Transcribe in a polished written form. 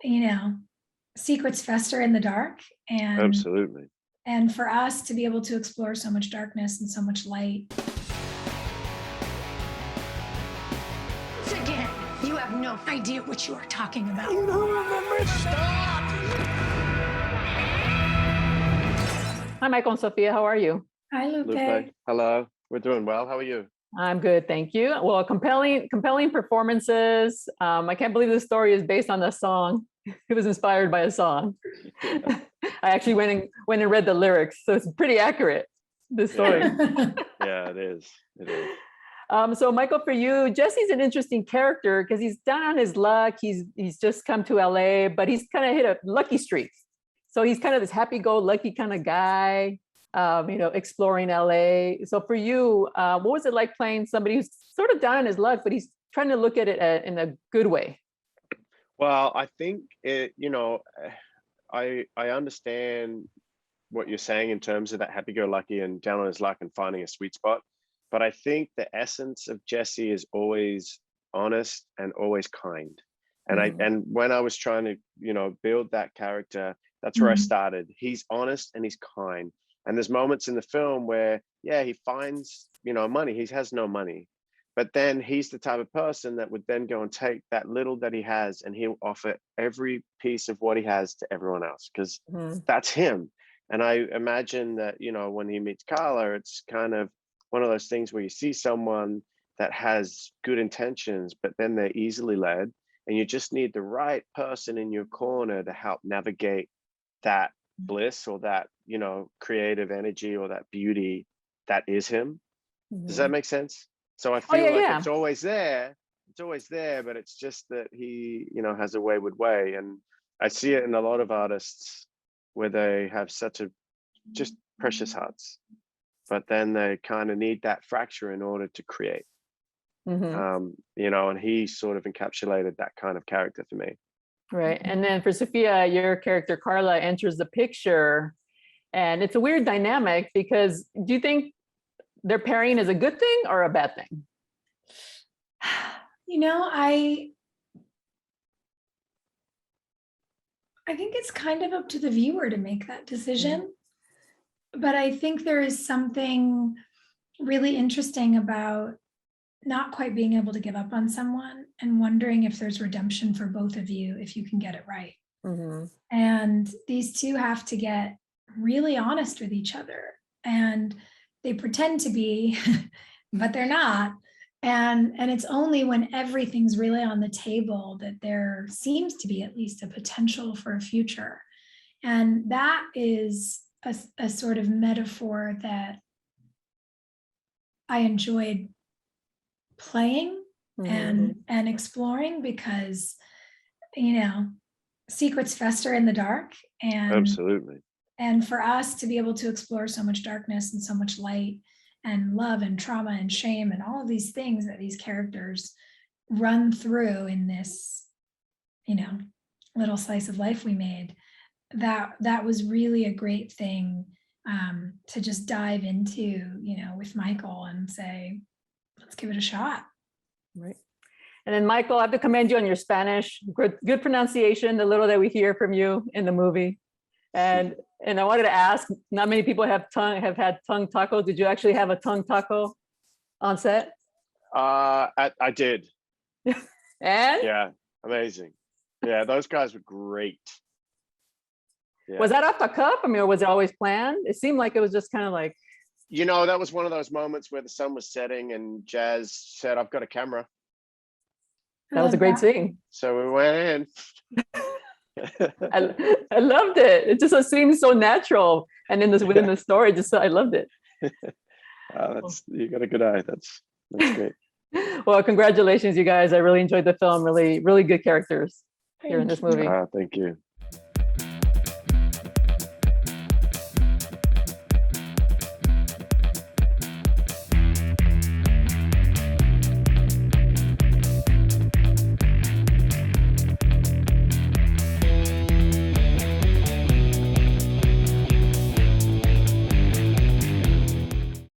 you know, secrets fester in the dark, Absolutely. and for us to be able to explore so much darkness and so much light. Again, you have no idea what you are talking about. You don't remember? Stop! Hi, Michael and Sophia. How are you? Hi, Lupe. Lupe, hello. We're doing well. How are you? I'm good, thank you. Well, compelling performances. I can't believe this story is based on a song. It was inspired by a song. Yeah. I actually went and read the lyrics, so it's pretty accurate, this story. Yeah, it is. It is. So Michael, for you, Jesse's an interesting character because he's down on his luck. He's just come to LA, but he's kind of hit a lucky streak. So he's kind of this happy-go-lucky kind of guy, exploring LA. So for you, what was it like playing somebody who's sort of down on his luck, but he's trying to look at it in a good way? Well, I think I understand what you're saying in terms of that happy-go-lucky and down on his luck and finding a sweet spot. But I think the essence of Jesse is always honest and always kind. And and when I was trying to, build that character, that's where I started. He's honest and he's kind. And there's moments in the film where, yeah, he finds, money. He has no money. But then he's the type of person that would then go and take that little that he has and he'll offer every piece of what he has to everyone else because that's him. And I imagine that, when he meets Carla, it's kind of one of those things where you see someone that has good intentions, but then they're easily led. And you just need the right person in your corner to help navigate that bliss or that, creative energy or that beauty that is him. Does that make sense? So I feel it's always there. It's always there, but it's just that he, has a wayward way. And I see it in a lot of artists where they have such just precious hearts, but then they kind of need that fracture in order to create. And he sort of encapsulated that kind of character for me. Right. And then for Sophia, your character Carla enters the picture, and it's a weird dynamic because do you think their pairing is a good thing or a bad thing? I think it's kind of up to the viewer to make that decision. But I think there is something really interesting about not quite being able to give up on someone and wondering if there's redemption for both of you if you can get it right. And these two have to get really honest with each other, and they pretend to be, but they're not. And it's only when everything's really on the table that there seems to be at least a potential for a future. And that is a sort of metaphor that I enjoyed playing and exploring because, secrets fester in the dark. And absolutely. And for us to be able to explore so much darkness and so much light and love and trauma and shame and all of these things that these characters run through in this, little slice of life we made, that was really a great thing to just dive into, with Michael and say, let's give it a shot. Right. And then Michael, I have to commend you on your Spanish, good pronunciation, the little that we hear from you in the movie. And I wanted to ask, not many people have had tongue taco. Did you actually have a tongue taco on set? I did. And? Yeah, amazing. Yeah, those guys were great. Yeah. Was that off the cuff? I mean, or was it always planned? It seemed like it was just kind of like. That was one of those moments where the sun was setting and Jazz said, I've got a camera. That was a great scene. So we went in. I loved it. It just seems so natural. And within the story, I loved it. You got a good eye. That's great. Well, congratulations, you guys. I really enjoyed the film. Really, really good characters here in this movie. Thank you.